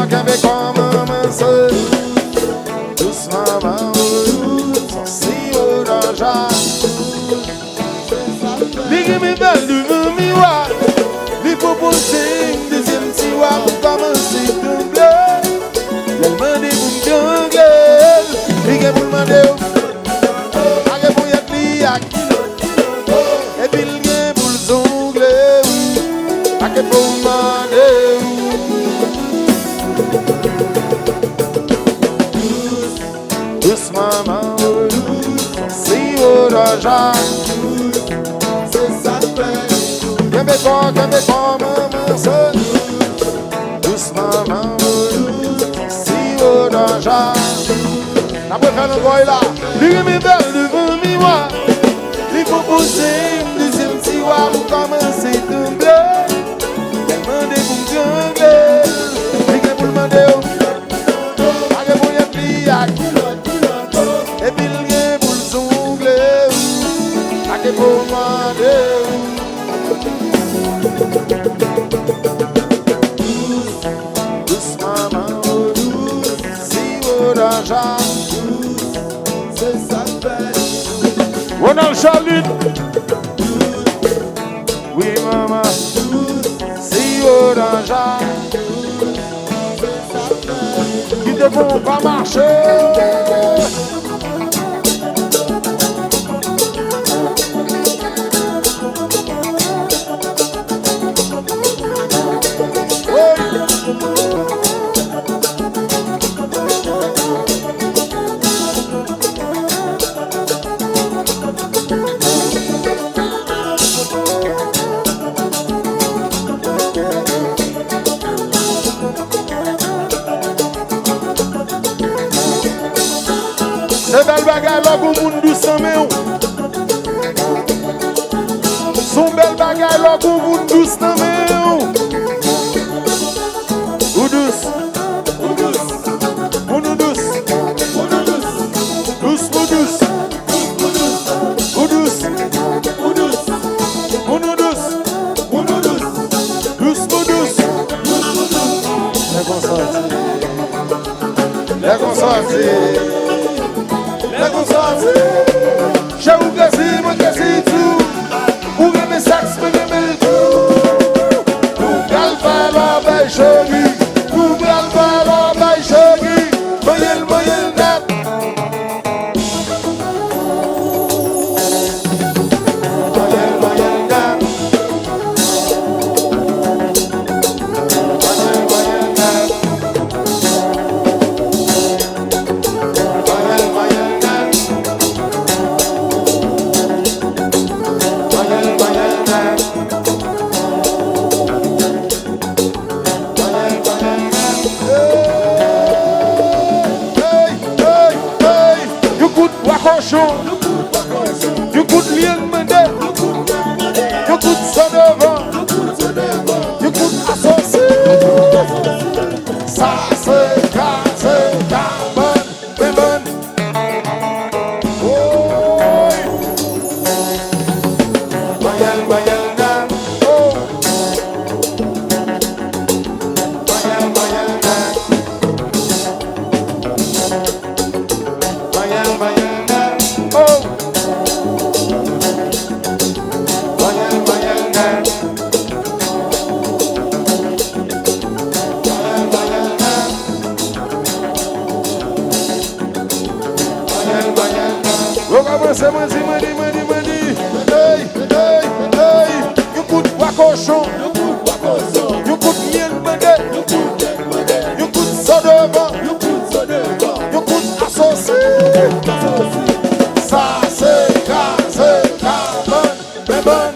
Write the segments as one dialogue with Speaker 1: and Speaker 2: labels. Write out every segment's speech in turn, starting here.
Speaker 1: Québécois, maman, c'est douce maman, sans si orange. Ligue mes belles devant miroir, les proposés, deuxième tiroir pour commencer tout bleu. Le demandé pour me jongler, ligue pour le demander, ligue pour y être et puis ligue pour le zongler, ligue pour me demander. Douce maman, si orange, c'est ça fait. Québécois, maman, c'est douce maman, si orange. Après faire le boy là, lui mes belles devant miroir, lui proposer une deuxième tiroir pour commencer tout bleu. Demander pour me jongler, lui pour demander. Et puis il y a pour le zongler, à qui pour demander. Douce maman, si orange, c'est ça fait. Ronald Charlotte, oui maman, si orange, qui ne vont pas marcher. C'est belle bagaille là pour moun douce en main. Son belle bagaille là pour moun douce en main. Ou douce, ou douce, ou nous douce, ou nous douce, douce, ou douce, ou douce, ou douce, ou nous douce, ou nous douce, douce, ou douce. Les consortis, les consortis. La conscience, j'ai oublié si moi que c'est tout. Pour mes sacs, me le tout. Pour qu'elle fasse la belle chérie, pour qu'elle fasse la belle chérie, moyenne net. Moyenne net. You could lien mende, you could son over, you could associer. Ça c'est carbone, bébon. Oh, moyenne, oh, c'est mandi. Hey, you could walk cochon, you could miel mende, you could sodova, you could associer. Ça c'est carbone, bébon.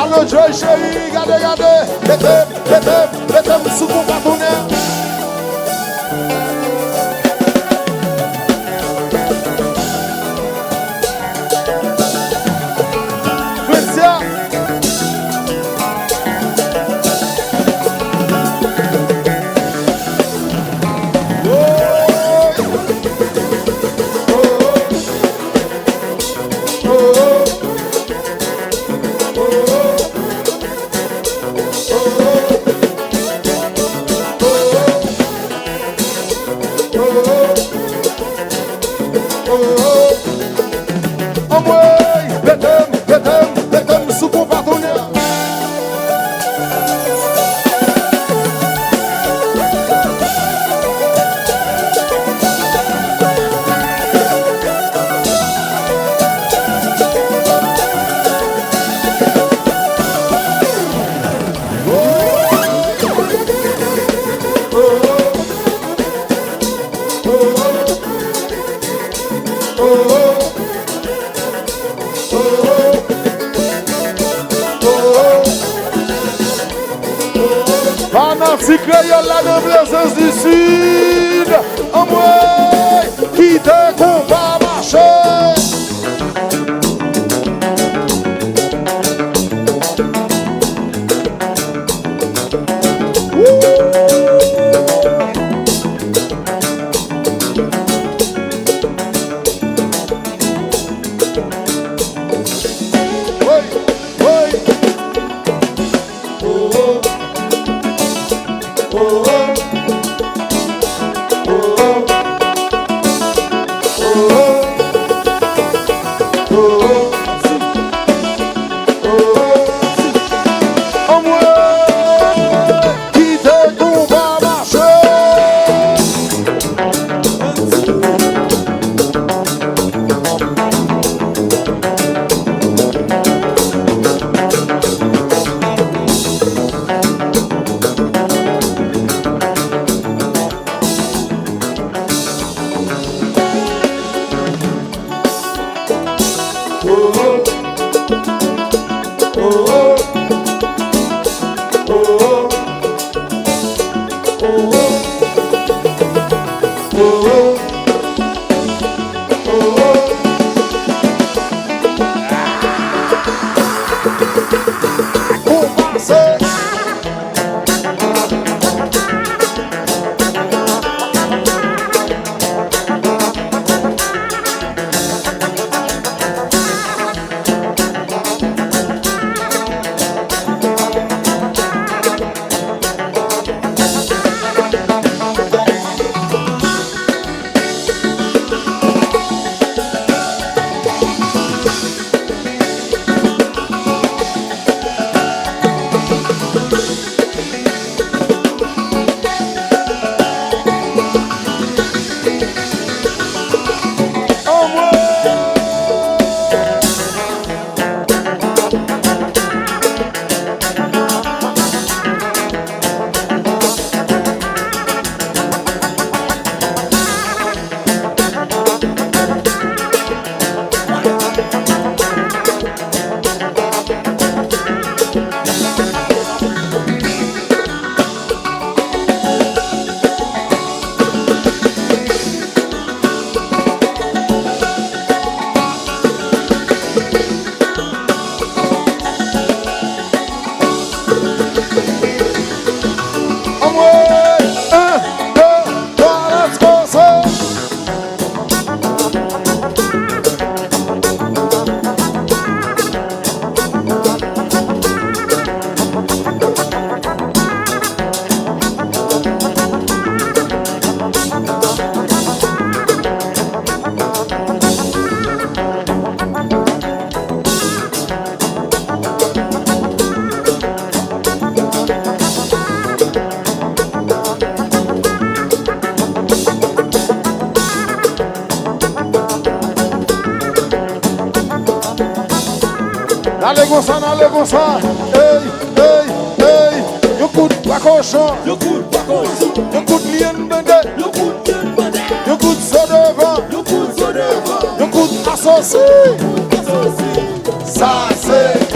Speaker 1: le joy chérie, gardez, mettez sous mon partenaire.
Speaker 2: Si créole la noblesse du sud, en moi, qui te combat marcher.
Speaker 1: Allez, comme ça. Hey. Yo coup de cochon. Yo coup de lien bandé. Yo coup de ça devant. Yo coup de associé. Ça c'est